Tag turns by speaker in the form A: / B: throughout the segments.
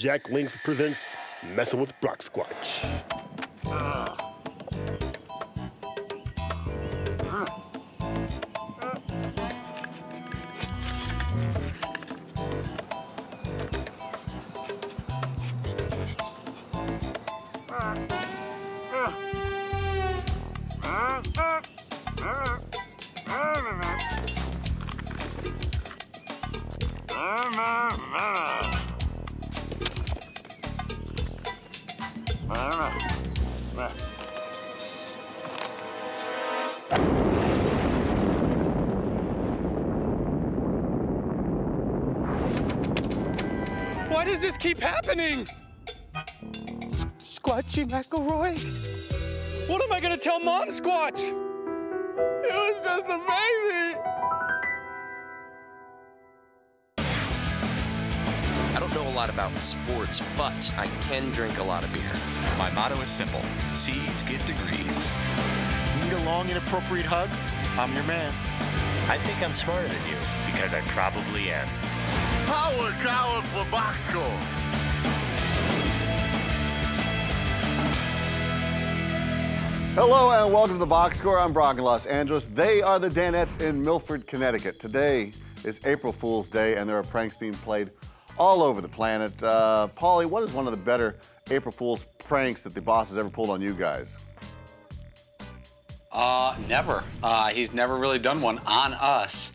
A: Jack Links presents Messing with Block Squatch.
B: Why does this keep happening? Squatchy McElroy? What am I gonna tell Mom Squatch? It was just a baby.
C: I don't know a lot about sports, but I can drink a lot of beer.
D: My motto is simple. C's get degrees.
E: Need a long, inappropriate hug? I'm your man.
C: I think I'm smarter than you, because I probably am.
E: Howard Coward for box score.
F: Hello and welcome to the Box Score. I'm Brock in Los Angeles. They are the Danettes in Milford, Connecticut. Today is April Fool's Day and there are pranks being played all over the planet. Paulie, what is one of the better April Fool's pranks that the boss has ever pulled on you guys?
G: Never. He's never really done one on us.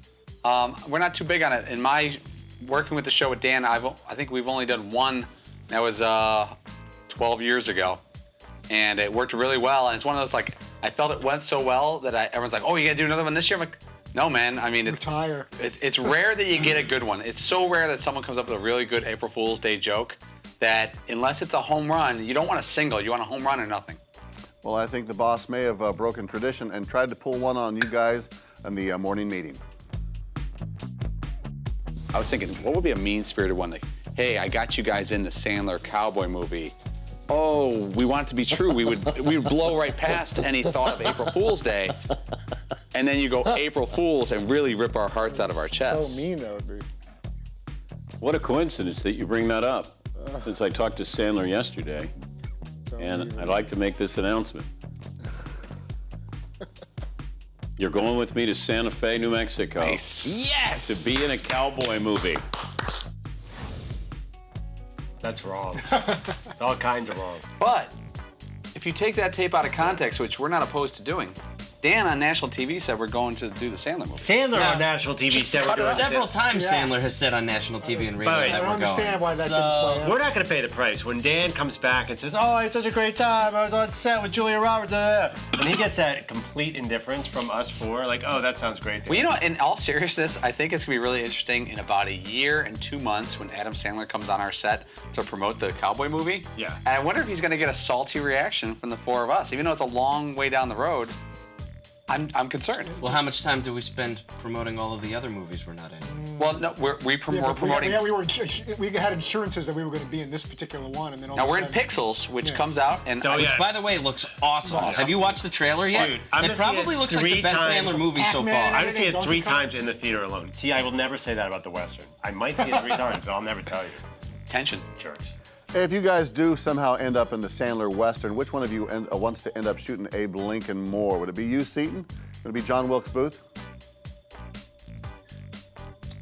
G: We're not too big on it. In my working with the show with Dan, I think we've only done one. That was 12 years ago. And it worked really well. And it's one of those, like, I felt it went so well that everyone's like, oh, you gotta do another one this year? I'm like, no, man. I mean, it's rare that you get a good one. It's so rare that someone comes up with a really good April Fool's Day joke that unless it's a home run, you don't want a single. You want a home run or nothing.
F: Well, I think the boss may have broken tradition and tried to pull one on you guys in the morning meeting.
G: I was thinking, what would be a mean-spirited one? Like, hey, I got you guys in the Sandler cowboy movie. Oh, we want it to be true. We would blow right past any thought of April Fool's Day. And then you go April Fools and really rip our hearts out of our chests.
H: So mean that would be.
I: What a coincidence that you bring that up, since I talked to Sandler yesterday. And I'd like to make this announcement. You're going with me to Santa Fe, New Mexico.
G: Nice.
D: Yes!
I: To be in a cowboy movie.
D: That's wrong. It's all kinds of wrong.
G: But if you take that tape out of context, which we're not opposed to doing, Dan on national TV said we're going to do the Sandler movie.
D: Sandler on national TV said we're doing
J: Several times Sandler has said on national TV and radio
D: But
J: that
H: I
J: we're
H: don't
J: going.
H: understand why that didn't play out.
D: We're not going to pay the price. When Dan comes back and says, oh, I had such a great time, I was on set with Julia Roberts, and he gets that complete indifference from us four, like, oh, that sounds great. Dan.
G: Well, you know, in all seriousness, I think it's going to be really interesting in about a year and 2 months when Adam Sandler comes on our set to promote the cowboy movie.
D: Yeah.
G: And I wonder if he's going to get a salty reaction from the four of us. Even though it's a long way down the road, I'm concerned.
J: Well, how much time do we spend promoting all of the other movies we're not in?
G: Well, no, we're promoting.
H: We had insurances that we were going to be in this particular one, and then all
G: Now
H: of a
G: we're in
H: sudden-
G: Pixels, which comes out, and
D: So,
J: Which, by the way, looks awesome. Have you watched the trailer yet?
D: Dude, I'm
J: it
D: gonna see
J: probably
D: it
J: looks like the
D: 3
J: best
D: times.
J: Sandler movie so
H: Pac-Man.
J: far.
D: I would see it
H: Donkey
D: 3
H: Kong?
D: times in the theater alone. See, I will never say that about the Western. I might see it 3 times, but I'll never tell you.
G: tension.
D: Jerks.
F: If you guys do somehow end up in the Sandler Western, which one of you wants to end up shooting Abe Lincoln more? Would it be you, Seaton? Would it be John Wilkes Booth?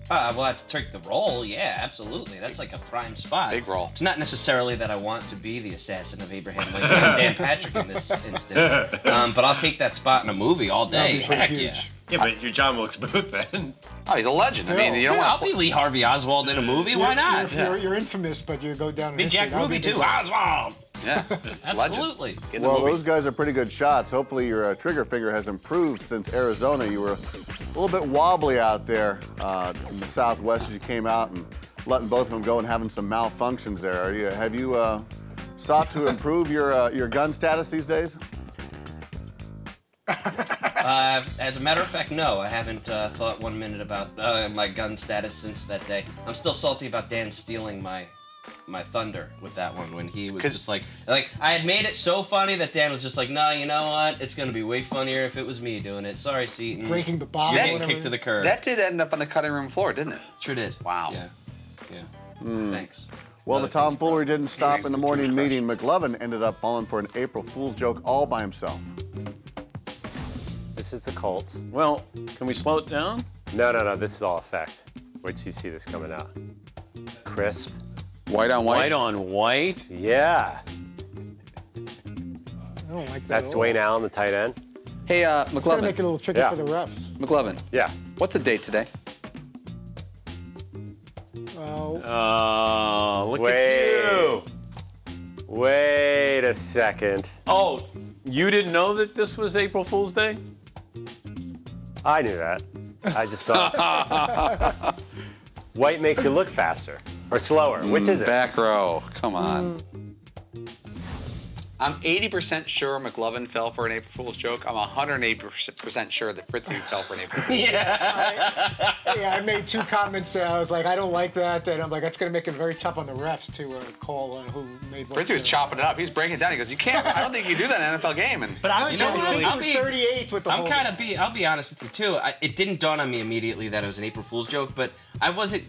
J: We'll have to take the role, yeah, absolutely. That's like a prime spot.
G: Big role.
J: It's not necessarily that I want to be the assassin of Abraham Lincoln and Dan Patrick in this instance, but I'll take that spot in a movie all day.
H: That'd be
J: Heck
H: huge.
J: yeah.
D: Yeah, but you're John Wilkes Booth then.
G: Oh, he's a legend. I mean, you don't
J: Yeah,
G: want
J: I'll be Lee Harvey Oswald in a movie. Why not?
H: You're infamous, but you go down in
J: Be
H: history.
J: Jack
H: That would
J: Ruby
H: be a
J: too.
H: big-
J: Oswald.
G: Yeah,
J: Absolutely.
G: Get in the
F: Well,
G: movie.
F: those guys are pretty good shots. Hopefully your trigger finger has improved since Arizona. You were a little bit wobbly out there in the Southwest as you came out and letting both of them go and having some malfunctions there. Have you sought to improve your gun status these days?
J: As a matter of fact, no. I haven't thought 1 minute about my gun status since that day. I'm still salty about Dan stealing my thunder with that one when he was just like I had made it so funny that Dan was just like, no, you know what? It's gonna be way funnier if it was me doing it. Sorry, Seaton.
H: Breaking the bomb.
J: You're
H: or
J: getting
H: whatever.
J: kicked to the curb.
G: That did end up on the cutting room floor, didn't it?
J: Sure did.
G: Wow.
J: Yeah. Yeah. Thanks.
F: Well, the tomfoolery didn't stop in the morning meeting. McLovin ended up falling for an April Fool's joke all by himself.
D: This is the Colts.
I: Well, can we slow it down?
D: No. This is all effect. Wait till you see this coming out. Crisp.
G: White on white.
I: White on white?
D: Yeah.
H: I don't like that.
D: That's
H: at all.
D: Dwayne Allen, the tight end.
G: Hey,
H: It's gonna
G: McLovin.
H: make it a little tricky
D: Yeah.
H: for the refs.
G: McLovin.
D: Yeah.
G: What's the date today?
H: Well,
I: Look
D: Wait.
I: at you.
D: Wait a second.
I: Oh, you didn't know that this was April Fool's Day?
D: I knew that. I just thought. White makes you look faster or slower. Which is it?
G: Back row. Come on. I'm 80% sure McLovin fell for an April Fool's joke. I'm 108% sure that Fritzy fell for an April Fool's joke.
H: I made 2 comments there. I was like, I don't like that, and I'm like, that's going to make it very tough on the refs to call on who made what.
G: Fritzy was chopping it up. He's breaking it down. He goes, "You can't. I don't think you can do that in an NFL game." And
D: But I was
J: You know what?
D: genuinely.
J: I'll be
H: 38th with the
J: I'm
H: whole.
J: kind of I'll be honest with you too. It didn't dawn on me immediately that it was an April Fool's joke, but I wasn't.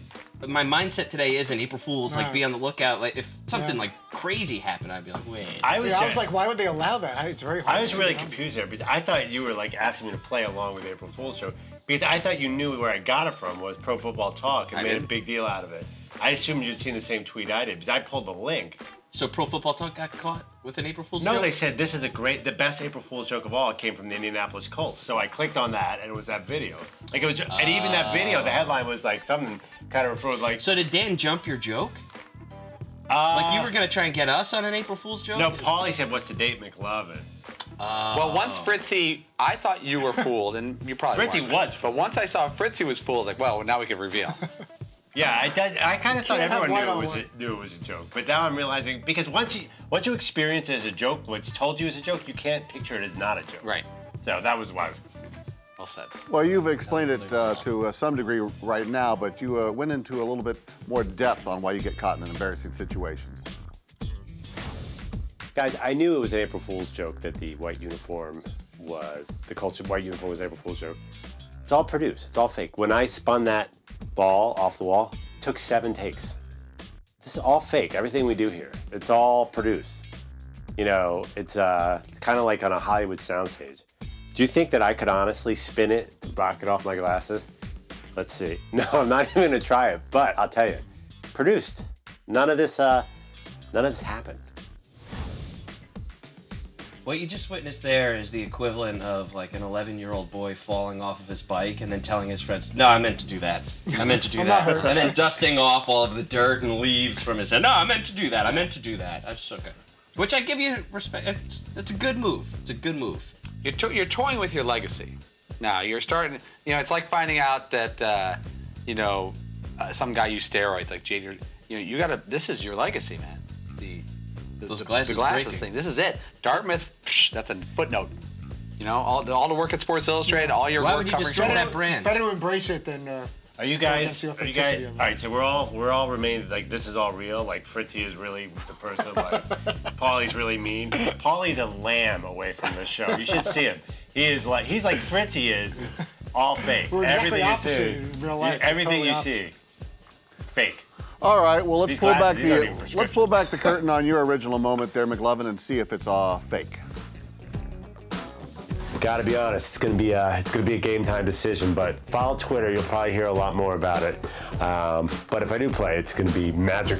J: My mindset today isn't April Fool's. Like, be on the lookout. Like, if something like crazy happened, I'd be like, wait.
D: I was
H: like, why would they allow that? It's very hard.
D: I was really confused there because I thought you were like asking me to play along with April Fool's joke because I thought you knew where I got it from was Pro Football Talk and made a big deal out of it. I assumed you'd seen the same tweet I did because I pulled the link.
J: So Pro Football Talk got caught with an April Fool's
D: No,
J: joke?
D: they said this is the best April Fool's joke of all came from the Indianapolis Colts. So I clicked on that and it was that video. Like it was, and even that video, the headline was like something kind of referred like.
J: So did Dan jump your joke? Like you were gonna try and get us on an April Fool's joke?
D: No, Paulie said, "What's the date, McLovin?"
G: well, once Fritzy, I thought you were fooled, and you probably
D: Fritzy
G: weren't.
D: was.
G: But once I saw Fritzy was fooled, I was like, well, now we can reveal.
D: Yeah, I did. I kind of thought
H: Can't have
D: everyone
H: one-on-one.
D: knew it was a joke, but now I'm realizing because once you experience it as a joke, what's told you as a joke, you can't picture it as not a joke.
G: Right.
D: So that was why I was.
G: Well said.
F: Well, you've explained it to some degree right now, but you went into a little bit more depth on why you get caught in embarrassing situations.
D: Guys, I knew it was an April Fool's joke that the white uniform was the Colts white uniform was an April Fool's joke. It's all produced. It's all fake. When I spun that ball off the wall, it took 7 takes. This is all fake. Everything we do here, it's all produced. You know, it's kind of like on a Hollywood soundstage. Do you think that I could honestly spin it to rock it off my glasses? Let's see. No, I'm not even gonna try it. But I'll tell you, produced. None of this happened.
J: What you just witnessed there is the equivalent of like an 11-year-old boy falling off of his bike and then telling his friends, "No, I meant to do that. I meant to do that." And then dusting off all of the dirt and leaves from his head. "No, I meant to do that. I meant to do that." That's okay. Which I give you respect. It's a good move. It's a good move.
G: You're toying with your legacy. Now you're starting. You know, it's like finding out that some guy used steroids like Jade. You gotta. This is your legacy, man.
J: Those glasses breaking.
G: thing. This is it. Dartmouth. That's a footnote. You know, all the work at Sports Illustrated, all your
J: Why
G: work
J: would you
G: covering
J: destroy
G: sports.
J: that brand?
H: Better to embrace it than.
D: Are you guys?
H: the
D: All
H: authenticity of it.
D: right, so we're all remained like this is all real. Like Fritzy is really the person. Like Paulie's really mean. Paulie's a lamb away from this show. You should see him. He's like Fritzy is, all fake.
H: We're exactly
D: everything you
H: opposite
D: see,
H: in real life. We're
D: everything
H: totally
D: you
H: opposite.
D: see, fake.
F: All right, well
D: These glasses, these aren't even
F: let's
D: prescription.
F: pull back the curtain on your original moment there, McLovin, and see if it's fake.
K: Gotta be honest, it's gonna be a game time decision. But follow Twitter, you'll probably hear a lot more about it. But if I do play, it's gonna be magic.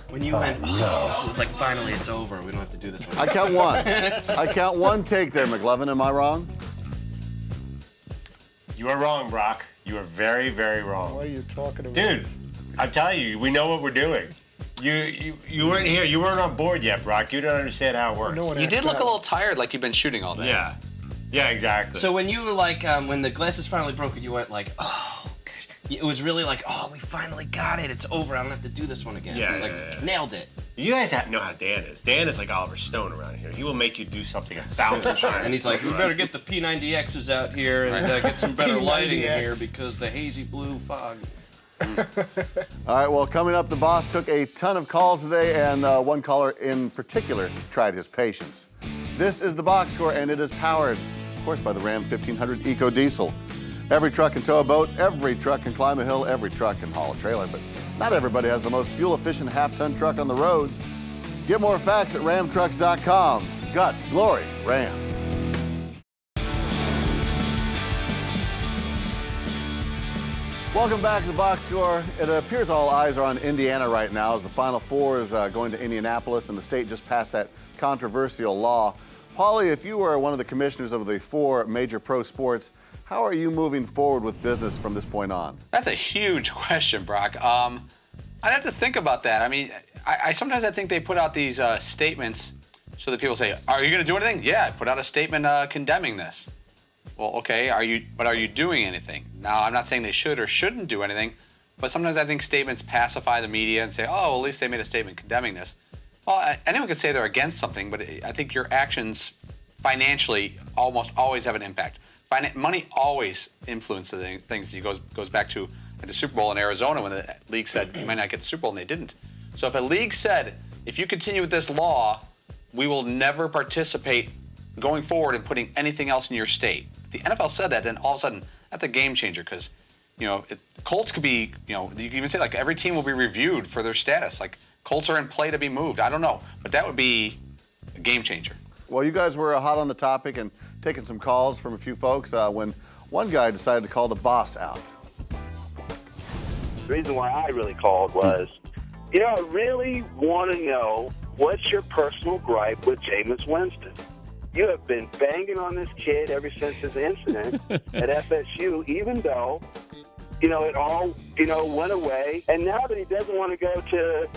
J: When you went, no. It was like, finally, it's over. We don't have to do this one.
F: I count one. I count one take there, McLovin. Am I wrong?
D: You are wrong, Brock. You are very, very wrong.
H: What are you talking about?
D: Dude, I'm telling you, we know what we're doing. You weren't here. You weren't on board yet, Brock. You don't understand how it works.
H: No one
G: You
H: asked
G: did look
H: that.
G: a little tired, like you've been shooting all day.
D: Yeah. Yeah, exactly.
J: So when you were like, when the glasses finally broke, you went like, oh, good. It was really like, oh, we finally got it. It's over. I don't have to do this one again.
D: Yeah,
J: like,
D: yeah.
J: nailed it.
D: You guys know how Dan is. Dan is like Oliver Stone around here. He will make you do something 1,000 times.
J: And he's like, we better get the P90Xs out here and get some better lighting in here because the hazy blue fog.
F: All right, well, coming up, the boss took a ton of calls today, and one caller in particular tried his patience. This is the box score, and it is powered, of course, by the Ram 1500 Eco Diesel. Every truck can tow a boat, every truck can climb a hill, every truck can haul a trailer, but not everybody has the most fuel-efficient half-ton truck on the road. Get more facts at ramtrucks.com. Guts, glory, Ram. Welcome back to the box score. It appears all eyes are on Indiana right now as the Final Four is going to Indianapolis and the state just passed that controversial law. Paulie, if you were one of the commissioners of the 4 major pro sports, how are you moving forward with business from this point on?
G: That's a huge question, Brock. I'd have to think about that. I mean, sometimes I think they put out these statements so that people say, are you going to do anything? Yeah, I put out a statement condemning this. Well, okay, but are you doing anything? Now, I'm not saying they should or shouldn't do anything, but sometimes I think statements pacify the media and say, oh, well, at least they made a statement condemning this. Well, anyone could say they're against something, but I think your actions financially almost always have an impact. Money always influences things. It goes back to at the Super Bowl in Arizona when the league said you might not get the Super Bowl, and they didn't. So if a league said, if you continue with this law, we will never participate going forward in putting anything else in your state. If the NFL said that, then all of a sudden, that's a game changer because, Colts could be, you can even say like every team will be reviewed for their status. Like Colts are in play to be moved. I don't know, but that would be a game changer.
F: Well, you guys were hot on the topic and taking some calls from a few folks when one guy decided to call the boss out.
L: The reason why I really called was, I really want to know what's your personal gripe with Jameis Winston. You have been banging on this kid ever since his incident at FSU, even though, it all, went away. And now that he doesn't want to go to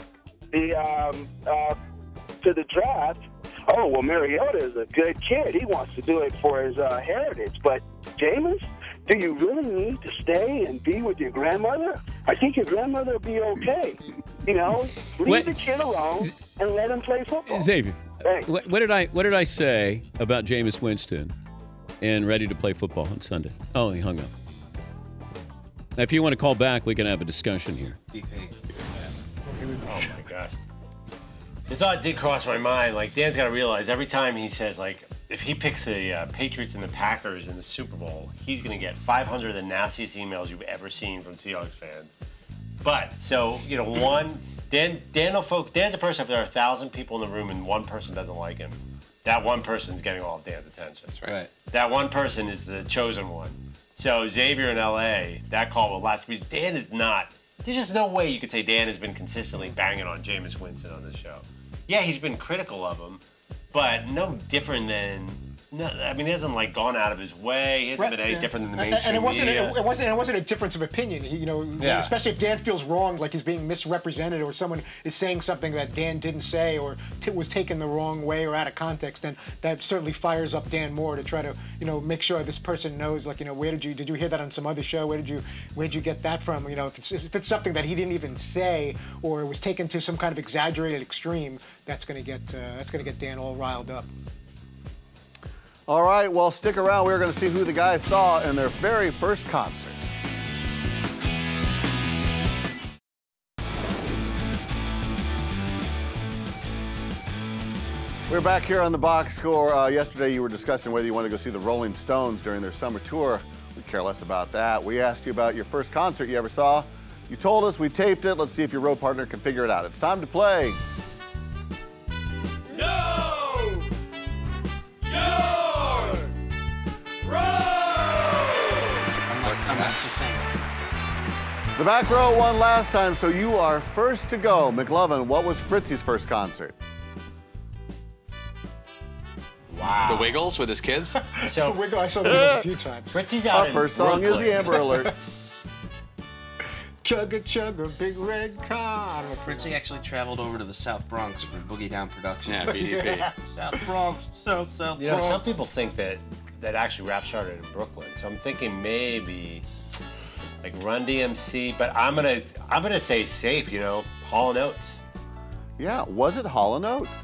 L: the draft, oh, well, Mariota is a good kid. He wants to do it for his heritage. But Jameis, do you really need to stay and be with your grandmother? I think your grandmother will be okay. Leave the kid alone and let him play football.
I: Xavier,
L: Thanks.
I: what did I say about Jameis Winston and ready to play football on Sunday? Oh, he hung up. Now, if you want to call back, we can have a discussion here.
D: Oh, my gosh. The thought did cross my mind. Like, Dan's got to realize every time he says, like, if he picks the Patriots and the Packers in the Super Bowl, he's going to get 500 of the nastiest emails you've ever seen from Seahawks fans. But, so, Dan's a person, if there are 1,000 people in the room and one person doesn't like him, that one person's getting all of Dan's attention.
G: That's right.
D: That one person is the chosen one. So Xavier in LA, that call will last because Dan is not, there's just no way you could say Dan has been consistently banging on Jameis Winston on this show. Yeah, he's been critical of him, but no different than, no, I mean, he hasn't like gone out of his way. He hasn't been any different than the mainstream media.
H: It wasn't a difference of opinion. Especially if Dan feels wronged, like he's being misrepresented, or someone is saying something that Dan didn't say, or was taken the wrong way or out of context. Then that certainly fires up Dan more to try to, make sure this person knows, like, where did you hear that on some other show? Where did you get that from? If it's something that he didn't even say, or it was taken to some kind of exaggerated extreme, that's gonna get Dan all riled up.
F: All right, well, stick around. We're going to see who the guys saw in their very first concert. We're back here on the box score. Yesterday, you were discussing whether you want to go see the Rolling Stones during their summer tour. We care less about that. We asked you about your first concert you ever saw. You told us, we taped it. Let's see if your road partner can figure it out. It's time to play. The back row won last time, so you are first to go. McLovin, what was Fritzy's first concert?
G: Wow. The Wiggles with his kids?
H: So the Wiggles, I saw the Wiggles a few times.
D: Fritzy's out
F: Our first song is the Amber Alert.
H: Chugga chugga, big red car.
J: Fritzy actually traveled over to the South Bronx for Boogie Down production.
G: Yeah, BDP.
J: Yeah. South Bronx, South Bronx.
D: Some people think that actually rap started in Brooklyn, so I'm thinking maybe like Run DMC, but I'm gonna say safe, Hall & Oates.
F: Yeah, was it Hall & Oates?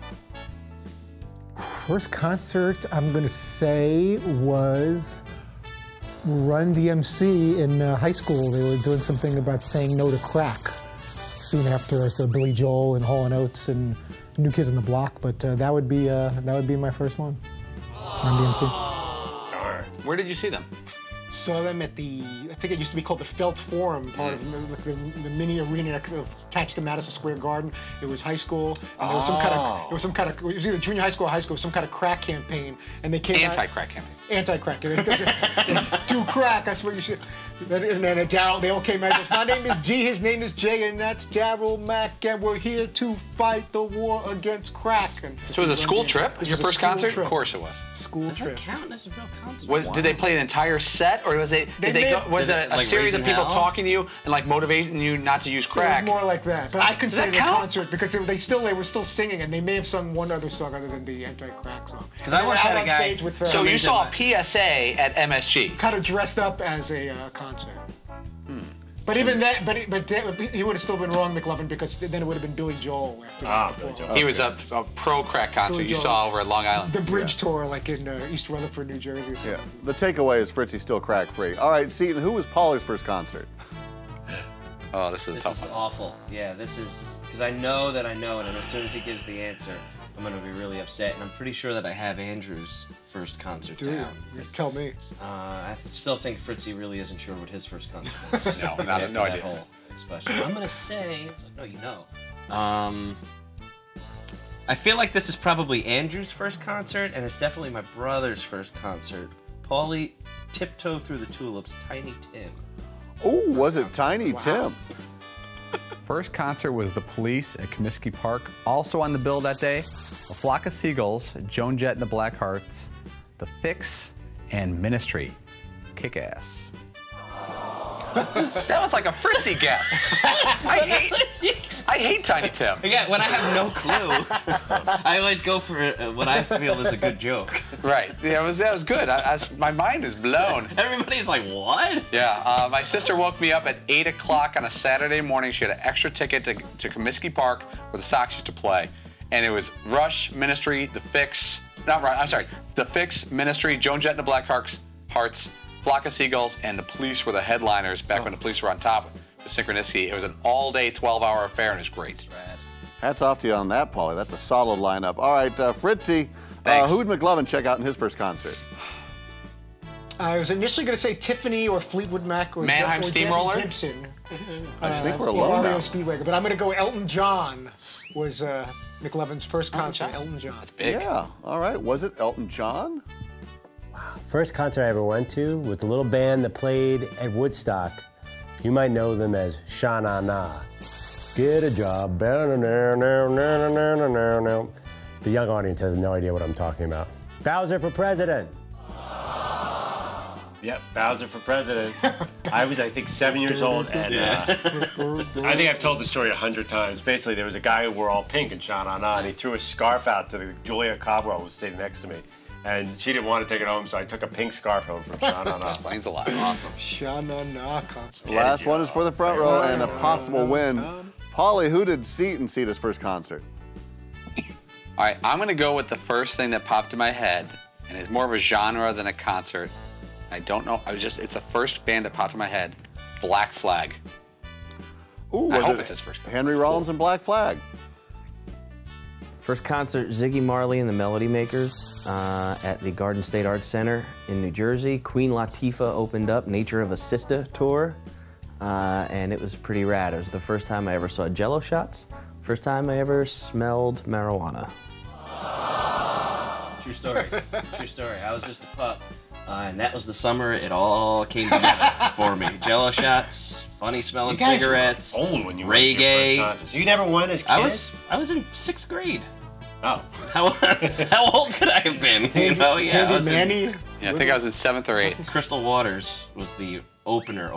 M: First concert I'm gonna say was Run DMC in high school. They were doing something about saying no to crack. Soon after, I saw Billy Joel and Hall & Oates and New Kids on the Block, but that would be my first one. Run DMC.
G: Where did you see them?
H: saw them at the, I think it used to be called the Felt Forum, part of the mini arena attached to Madison Square Garden. It was high school, and there was some kind of, it was either junior high school or high school, some kind of crack campaign, and they came
G: Anti-crack campaign.
H: Anti-crack. Do crack, that's what you should. And then Daryl, they all came out and goes, my name is D, his name is J, and that's Daryl Mack, and we're here to fight the war against crack. And
G: so it was a school trip? Your first concert? Of course it was.
H: School trip.
J: Does that count as a real concert?
G: Did they play an entire set, or was it a series of people talking to you and like motivating you not to use crack?
H: It was more like that, but I consider it a concert because they were still singing, and they may have sung one other song other than the anti-crack song.
J: Because I once had a guy.
H: Stage with,
G: so you saw a PSA at MSG.
H: Kind of dressed up as a concert. But even that, but he would have still been wrong, McLovin, because then it would have been Billy Joel after
G: He was a pro-crack concert
H: Billy
G: you
H: Joel.
G: saw over at Long Island.
H: The bridge tour, like in East Rutherford, New Jersey. Or something.
F: Yeah. The takeaway is Fritzy's still crack-free. All right, Seton, who was Paulie's first concert?
G: Oh, this is a tough
J: This is
G: one.
J: awful. Yeah, this is because I know that I know it, and as soon as he gives the answer, I'm gonna be really upset. And I'm pretty sure that I have Andrew's first concert down.
H: You tell me.
J: I still think Fritzy really isn't sure what his first concert was.
G: No, no
J: that
G: idea.
J: whole expression. I'm gonna say, no, you know. I feel like this is probably Andrew's first concert, and it's definitely my brother's first concert. Paulie, Tiptoe Through the Tulips, Tiny Tim.
F: Oh, was it Tiny Tim?
N: First concert was The Police at Comiskey Park. Also on the bill that day, A Flock of Seagulls, Joan Jett and the Blackhearts, The Fix, and Ministry. Kick ass.
G: That was like a Fritzy guess. I hate Tiny Tim.
J: Yeah, when I have no clue, I always go for what I feel is a good joke.
G: Right. Yeah, that was good. My mind is blown.
J: Everybody's like, what?
G: Yeah. My sister woke me up at 8 o'clock on a Saturday morning. She had an extra ticket to Comiskey Park where the Sox used to play. And it was Rush, Ministry, The Fix. Not Rush, I'm sorry. The Fix, Ministry, Joan Jett and the Blackhearts, Flock of Seagulls, and The Police were the headliners back when the Police were on top with Synchronicity. It was an all-day, 12-hour affair, and it was great.
F: Hats off to you on that, Paulie. That's a solid lineup. All right, Fritzy, who did McLovin check out in his first concert?
H: I was initially going to say Tiffany or Fleetwood Mac or
G: Mannheim Steamroller?
H: Debbie Gibson.
F: I think we're alone now.
H: Speedwagon, but I'm going to go Elton John was McLovin's first concert. Elton John.
G: That's big.
F: Yeah. All right. Was it Elton John?
O: First concert I ever went to was the little band that played at Woodstock. You might know them as Sha-Na-Na. Get a job. The young audience has no idea what I'm talking about. Bowser for president.
D: Yep, Bowser for president. I was, I think, 7 years old, and I think I've told the story 100 times. Basically, there was a guy who wore all pink and Sha-Na-Na, and he threw a scarf out to the Julia Cobwell, who was sitting next to me. And she didn't want to take it home, so I took a pink scarf home from Sha-Na-Na.
G: Explains a lot. Awesome.
H: Sha-Na-Na concert.
F: Last one is for the front row and a possible win. Paulie, who did Seton see at his first concert?
G: All right, I'm going to go with the first thing that popped in my head, and it's more of a genre than a concert. I don't know. It's the first band that popped in my head. Black Flag.
F: Ooh,
G: I hope
F: it
G: it's his first concert.
F: Henry Rollins and Black Flag.
P: First concert, Ziggy Marley and the Melody Makers at the Garden State Arts Center in New Jersey. Queen Latifah opened up Nature of a Sister tour, and it was pretty rad. It was the first time I ever saw Jello shots. First time I ever smelled marijuana.
J: True story. True story. I was just a pup, and that was the summer it all came together for me. Jello shots, funny smelling cigarettes,
D: old when you
J: reggae.
D: Went to your first concert. You never went as kids?
J: I was in 6th grade.
D: Oh.
J: How old could I have been? You know, yeah.
H: Andy Manny?
G: Yeah, I think I was in 7th or 8th.
J: Crystal Waters was the opener.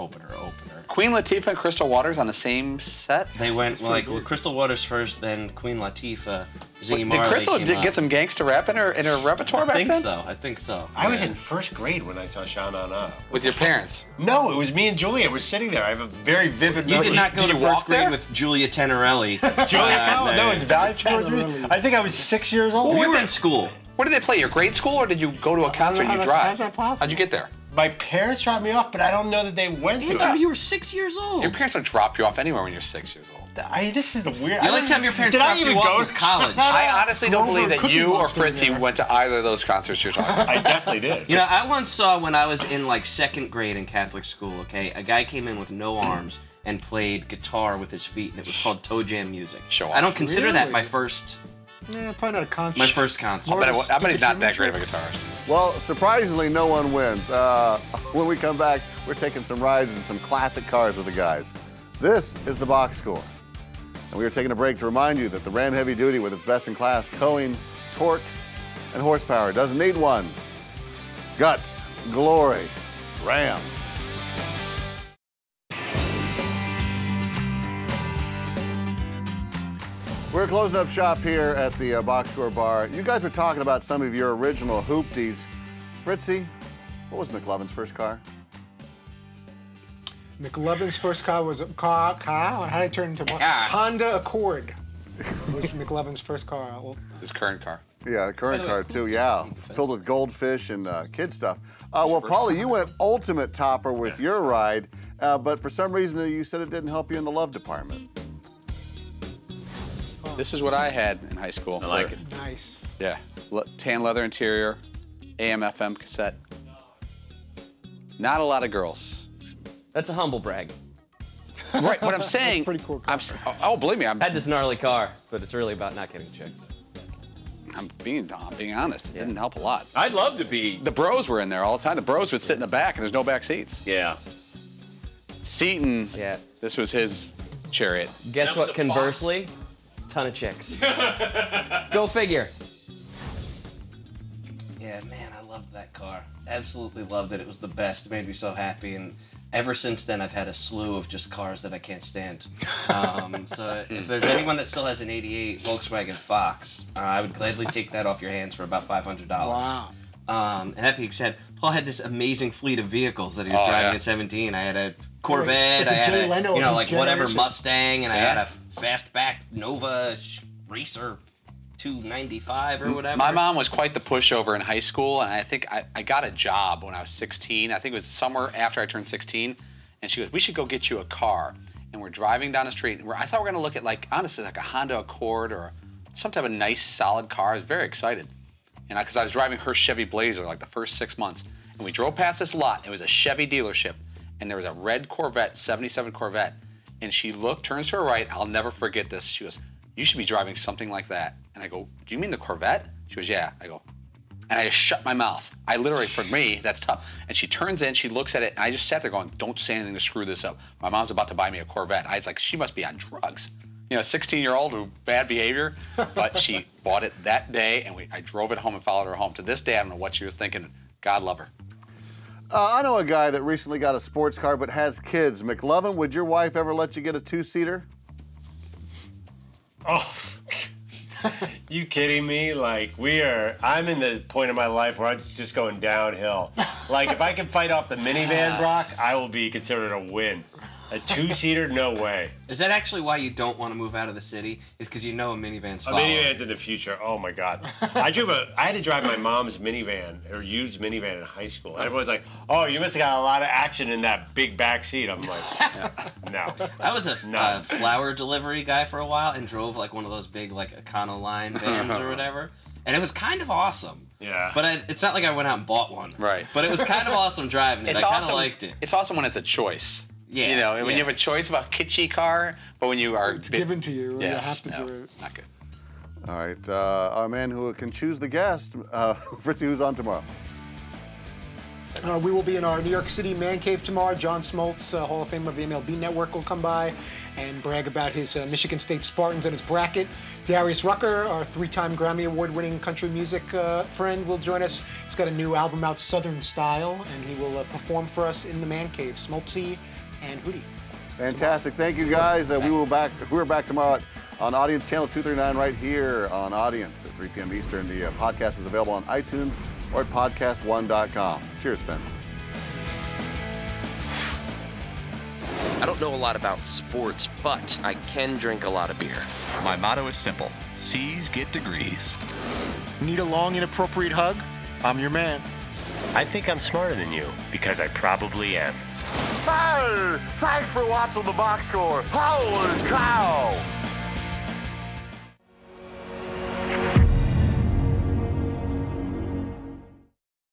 G: Queen Latifah and Crystal Waters on the same set?
J: They went Crystal Waters first, then Queen Latifah. Ziggy Marley
G: Did Crystal
J: came
G: get some gangsta rap in her repertoire back then?
J: I think so.
D: I was in 1st grade when I saw Sha-Na-Na.
G: With your parents?
D: No, it was me and Julia. We're sitting there. I have a very vivid memory.
J: You did not go to 1st grade with Julia Tenorelli.
D: Julia? No, it's valedictorian. I think I was 6 years old.
J: We were in school.
G: What did they play? Your grade school, or did you go to a concert and you drive?
H: How's that possible?
G: How'd you get there?
D: My parents dropped me off, but I don't know that they went to
J: Andrew,
D: it.
J: you were 6 years old.
G: Your parents don't drop you off anywhere when you're 6 years old.
K: This is a weird.
J: The only time your parents dropped you off was college.
G: I honestly don't believe that
H: Cookie
G: you or
H: Monster
G: Fritzy
H: there.
G: went to either of those concerts you're talking about.
K: I definitely did.
J: You know, I once saw when I was in like 2nd grade in Catholic school, okay, a guy came in with no arms and played guitar with his feet, and it was called toe jam music.
G: Show off.
J: I don't consider that
H: Really?
J: my first
H: Probably not a concert.
J: my first concert.
G: I bet he's not that great of a guitarist.
F: Well, surprisingly, no one wins. When we come back, we're taking some rides in some classic cars with the guys. This is the box score. And we are taking a break to remind you that the Ram Heavy Duty, with its best-in-class towing, torque, and horsepower, doesn't need one. Guts, glory, Ram. We're closing up shop here at the Box Score Bar. You guys were talking about some of your original hoopties. Fritzy, what was McLovin's first car?
H: McLovin's first car was a car. How did I turn into one? Honda Accord was McLovin's first car. Well,
G: His current car.
F: Yeah, the current car too, yeah. Filled with goldfish and kid stuff. Well, Paulie, you went ultimate topper with your ride, but for some reason you said it didn't help you in the love department.
G: This is what I had in high school.
K: I like it.
H: nice.
G: Yeah, tan leather interior, AM/FM cassette. Not a lot of girls.
J: That's a humble brag.
G: Right, what I'm saying.
H: Pretty cool car.
G: Oh, believe me,
J: I had this gnarly car, but it's really about not getting chicks.
G: I'm being honest. It didn't help a lot.
K: I'd love to be.
G: The bros were in there all the time. The bros would sit in the back, and there's no back seats.
K: Yeah.
G: Seaton.
J: Yeah.
G: This was his chariot.
J: Guess what? Conversely, ton of chicks. Go figure. Yeah, man, I loved that car. Absolutely loved it. It was the best. It made me so happy. And ever since then, I've had a slew of just cars that I can't stand. So if there's anyone that still has an '88 Volkswagen Fox, I would gladly take that off your hands for about $500.
H: Wow.
J: And that being said, Paul had this amazing fleet of vehicles that he was driving at 17. I had a Corvette, I had a, like whatever Mustang, and I had a fastback Nova Racer 295 or whatever.
G: My mom was quite the pushover in high school, and I think I got a job when I was 16. I think it was summer after I turned 16, and she goes, "We should go get you a car." And we're driving down the street, and I thought we were gonna look at, like, honestly, like a Honda Accord or some type of nice, solid car. I was very excited. And because I was driving her Chevy Blazer like the first 6 months. And we drove past this lot. It was a Chevy dealership. And there was a red Corvette, 77 Corvette. And she turns to her right. I'll never forget this. She goes, "You should be driving something like that." And I go, "Do you mean the Corvette?" She goes, "Yeah." I go, and I just shut my mouth. I literally, for me, that's tough. And she turns in, she looks at it, and I just sat there going, "Don't say anything to screw this up." My mom's about to buy me a Corvette. I was like, she must be on drugs. You know, 16-year-old who bad behavior, but she bought it that day, and I drove it home and followed her home. To this day, I don't know what she was thinking. God love her.
F: I know a guy that recently got a sports car but has kids. McLovin, would your wife ever let you get a two-seater?
K: Oh, you kidding me? Like, I'm in the point of my life where it's just going downhill. Like, if I can fight off the minivan, Brock, I will be considered a win. A two-seater, no way.
J: Is that actually why you don't want to move out of the city? Is because you know a minivan's
K: A
J: following?
K: minivan's in the future. Oh my God. I had to drive my mom's minivan, or used minivan in high school. Everyone's like, "Oh, you must have got a lot of action in that big back seat." I'm like, no.
J: I was a flower delivery guy for a while and drove like one of those big like Econoline vans or whatever. And it was kind of awesome.
K: Yeah.
J: But it's not like I went out and bought one.
G: Right.
J: But it was kind of awesome driving it. I kind of liked it.
G: It's awesome when it's a choice.
J: Yeah.
G: You know, and when you have a choice about kitschy car, but when you are...
H: It's given to you.
G: Yes,
H: You have to do it.
G: Not good.
F: All right, our man who can choose the guest, Fritzy, who's on tomorrow?
H: We will be in our New York City man cave tomorrow. John Smoltz, Hall of Fame of the MLB Network, will come by and brag about his Michigan State Spartans and his bracket. Darius Rucker, our three-time Grammy Award-winning country music friend, will join us. He's got a new album out, Southern Style, and he will perform for us in the man cave. Smoltzy and Hootie.
F: Fantastic. Thank you, guys. We're back tomorrow on Audience Channel 239 right here on Audience at 3 p.m. Eastern. The podcast is available on iTunes or at podcast1.com. Cheers, Finn.
C: I don't know a lot about sports, but I can drink a lot of beer.
Q: My motto is simple. C's get degrees.
E: Need a long, inappropriate hug? I'm your man.
K: I think I'm smarter than you, because I probably am.
F: Hey, thanks for watching the box score. Holy cow!